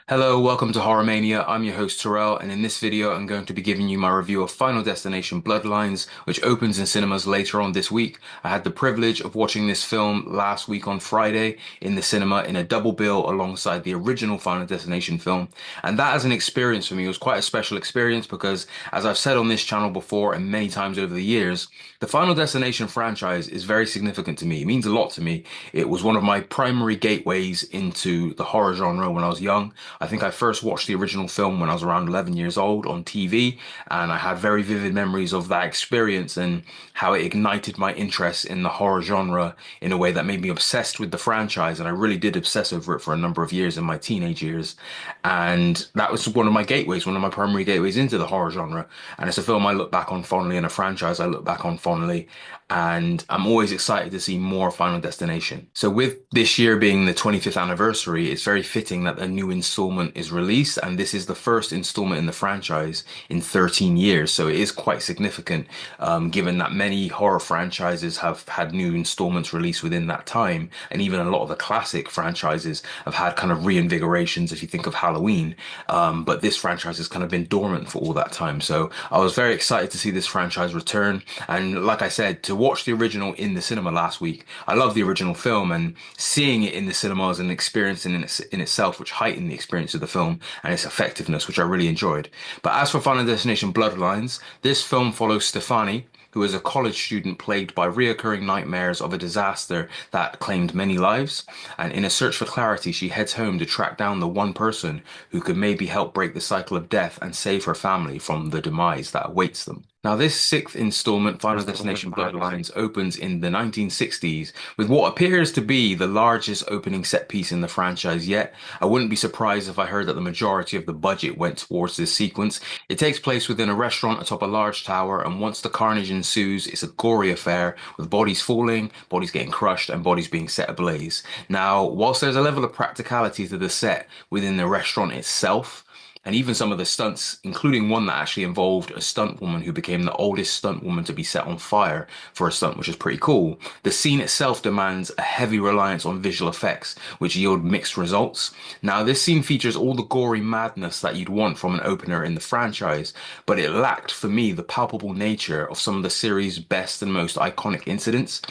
Hello, welcome to Horror Mania. I'm your host Terrelle, and in this video, I'm going to be giving you my review of Final Destination Bloodlines, which opens in cinemas later on this week. I had the privilege of watching this film last week on Friday in the cinema in a double bill alongside the original Final Destination film. And that as an experience for me was quite a special experience because, as I've said on this channel before and many times over the years, the Final Destination franchise is very significant to me. It means a lot to me. It was one of my primary gateways into the horror genre when I was young. I think I first watched the original film when I was around 11 years old on TV, and I had very vivid memories of that experience and how it ignited my interest in the horror genre in a way that made me obsessed with the franchise. And I really did obsess over it for a number of years in my teenage years. And that was one of my gateways, one of my primary gateways into the horror genre. And it's a film I look back on fondly and a franchise I look back on fondly. And I'm always excited to see more Final Destination. So with this year being the 25th anniversary, it's very fitting that a new installment is released, and this is the first installment in the franchise in 13 years. So it is quite significant, given that many horror franchises have had new installments released within that time, and even a lot of the classic franchises have had kind of reinvigorations. If you think of Halloween, but this franchise has kind of been dormant for all that time. So I was very excited to see this franchise return, and like I said, to watch the original in the cinema last week. I love the original film, and seeing it in the cinema as an experience in itself, which heightened the experience of the film and its effectiveness, which I really enjoyed. But as for Final Destination Bloodlines, this film follows Stefani, who is a college student plagued by reoccurring nightmares of a disaster that claimed many lives. And in a search for clarity, she heads home to track down the one person who could maybe help break the cycle of death and save her family from the demise that awaits them. Now, this sixth installment, Final Destination Bloodlines, opens in the 1960s with what appears to be the largest opening set piece in the franchise yet. I wouldn't be surprised if I heard that the majority of the budget went towards this sequence. It takes place within a restaurant atop a large tower, and once the carnage ensues, it's a gory affair with bodies falling, bodies getting crushed, and bodies being set ablaze. Now, whilst there's a level of practicality to the set within the restaurant itself, and even some of the stunts, including one that actually involved a stunt woman who became the oldest stunt woman to be set on fire for a stunt, which is pretty cool. The scene itself demands a heavy reliance on visual effects, which yield mixed results. Now, this scene features all the gory madness that you'd want from an opener in the franchise, but it lacked, for me, the palpable nature of some of the series' best and most iconic incidents.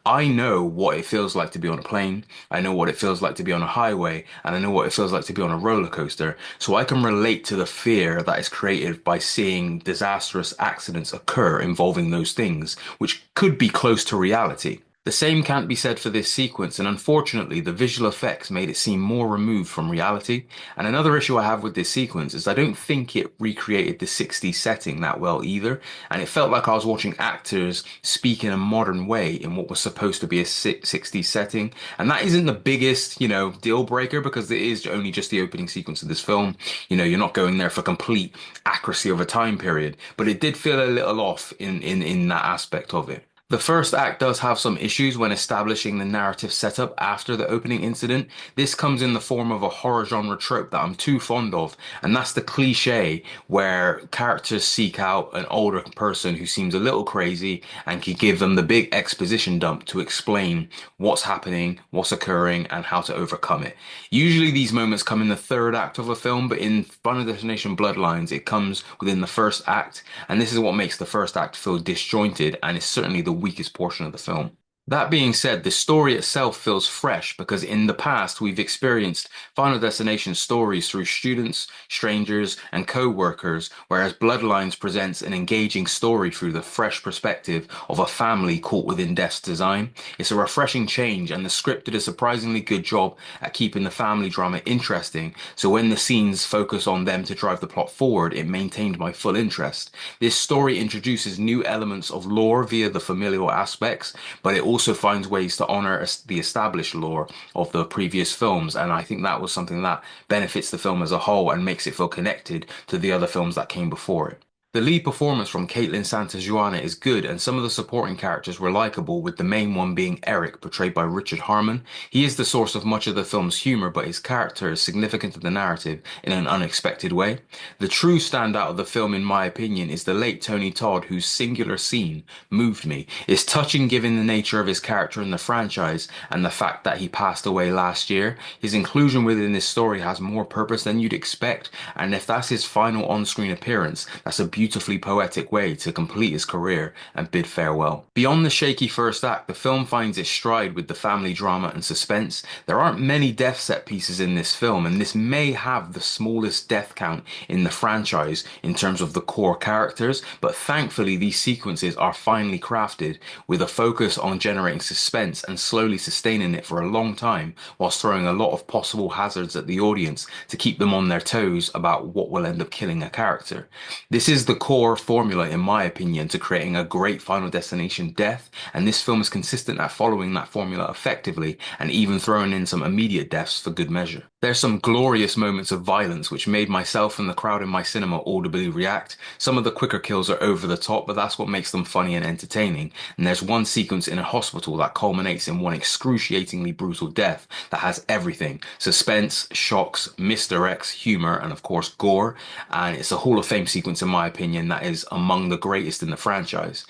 I know what it feels like to be on a plane. I know what it feels like to be on a highway, and I know what it feels like to be on a roller coaster. So I can relate to the fear that is created by seeing disastrous accidents occur involving those things, which could be close to reality. The same can't be said for this sequence, and unfortunately, the visual effects made it seem more removed from reality. And another issue I have with this sequence is I don't think it recreated the 60s setting that well either, and it felt like I was watching actors speak in a modern way in what was supposed to be a 60s setting. And that isn't the biggest, deal breaker because it is only just the opening sequence of this film. You're not going there for complete accuracy of a time period, but it did feel a little off in that aspect of it. The first act does have some issues when establishing the narrative setup after the opening incident. This comes in the form of a horror genre trope that I'm too fond of, and that's the cliche where characters seek out an older person who seems a little crazy and can give them the big exposition dump to explain what's happening, what's occurring, and how to overcome it. Usually these moments come in the third act of a film, but in Final Destination Bloodlines, it comes within the first act, and this is what makes the first act feel disjointed, and is certainly the weakest portion of the film. That being said, the story itself feels fresh because in the past we've experienced Final Destination stories through students, strangers, and co-workers, whereas Bloodlines presents an engaging story through the fresh perspective of a family caught within death's design. It's a refreshing change, and the script did a surprisingly good job at keeping the family drama interesting, so when the scenes focus on them to drive the plot forward, it maintained my full interest. This story introduces new elements of lore via the familial aspects, but it also finds ways to honor the established lore of the previous films, and I think that was something that benefits the film as a whole and makes it feel connected to the other films that came before it. The lead performance from Kaitlyn Joana is good, and some of the supporting characters were likable, with the main one being Eric, portrayed by Richard Harmon. He is the source of much of the film's humor, but his character is significant to the narrative in an unexpected way. The true standout of the film, in my opinion, is the late Tony Todd, whose singular scene moved me. It's touching given the nature of his character in the franchise and the fact that he passed away last year. His inclusion within this story has more purpose than you'd expect, and if that's his final on-screen appearance, that's a beautifully poetic way to complete his career and bid farewell. Beyond the shaky first act, the film finds its stride with the family drama and suspense. There aren't many death set pieces in this film, and this may have the smallest death count in the franchise in terms of the core characters, but thankfully these sequences are finely crafted with a focus on generating suspense and slowly sustaining it for a long time, whilst throwing a lot of possible hazards at the audience to keep them on their toes about what will end up killing a character. This is the core formula, in my opinion, to creating a great Final Destination death, and this film is consistent at following that formula effectively and even throwing in some immediate deaths for good measure. There's some glorious moments of violence which made myself and the crowd in my cinema audibly react. Some of the quicker kills are over the top, but that's what makes them funny and entertaining. And there's one sequence in a hospital that culminates in one excruciatingly brutal death that has everything: suspense, shocks, misdirects, humor, and of course gore. And it's a Hall of Fame sequence, in my opinion, that is among the greatest in the franchise.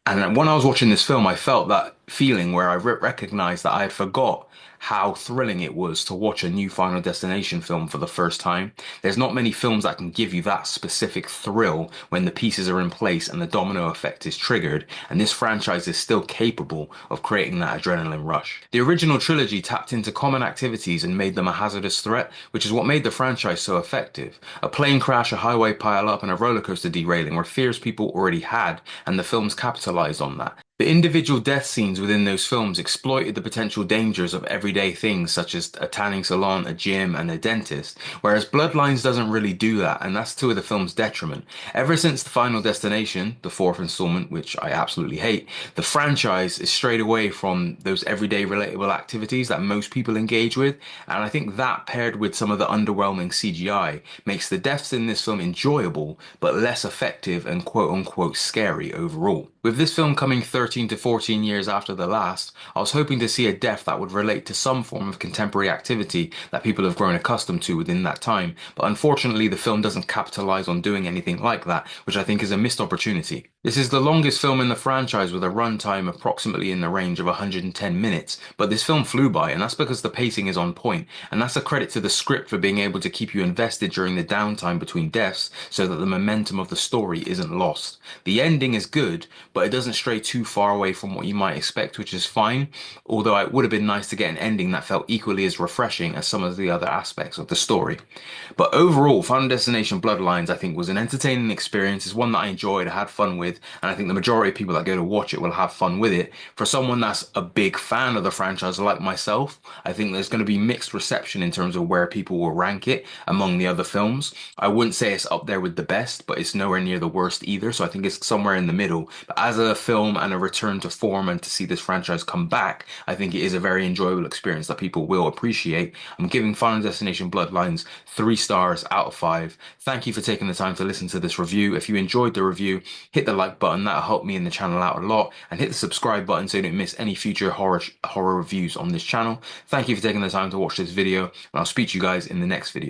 And when I was watching this film, I felt that feeling where I recognized that I had forgot how thrilling it was to watch a new Final Destination film for the first time. There's not many films that can give you that specific thrill when the pieces are in place and the domino effect is triggered, and this franchise is still capable of creating that adrenaline rush. The original trilogy tapped into common activities and made them a hazardous threat, which is what made the franchise so effective. A plane crash, a highway pile-up, and a roller coaster derailing were fears people already had, and the films capitalized on that. The individual death scenes within those films exploited the potential dangers of everyday things such as a tanning salon, a gym, and a dentist, whereas Bloodlines doesn't really do that, and that's to the film's detriment. Ever since The Final Destination, the fourth installment, which I absolutely hate, the franchise is strayed away from those everyday relatable activities that most people engage with, and I think that paired with some of the underwhelming CGI makes the deaths in this film enjoyable, but less effective and quote-unquote scary overall. With this film coming 13 to 14 years after the last, I was hoping to see a death that would relate to some form of contemporary activity that people have grown accustomed to within that time, but unfortunately the film doesn't capitalize on doing anything like that, which I think is a missed opportunity. This is the longest film in the franchise with a runtime approximately in the range of 110 minutes, but this film flew by, and that's because the pacing is on point, and that's a credit to the script for being able to keep you invested during the downtime between deaths so that the momentum of the story isn't lost. The ending is good, but it doesn't stray too far away from what you might expect, which is fine, although it would have been nice to get an ending that felt equally as refreshing as some of the other aspects of the story. But overall, Final Destination Bloodlines, I think, was an entertaining experience. It's one that I enjoyed, I had fun with, and I think the majority of people that go to watch it will have fun with it. For someone that's a big fan of the franchise like myself, I think there's going to be mixed reception in terms of where people will rank it among the other films. I wouldn't say it's up there with the best, but it's nowhere near the worst either, so I think it's somewhere in the middle. But as a film and a return to form and to see this franchise come back, I think it is a very enjoyable experience that people will appreciate. I'm giving Final Destination Bloodlines 3 stars out of 5. Thank you for taking the time to listen to this review. If you enjoyed the review, hit the like button, that'll help me and the channel out a lot, and hit the subscribe button so you don't miss any future horror reviews on this channel. Thank you for taking the time to watch this video, and I'll speak to you guys in the next video.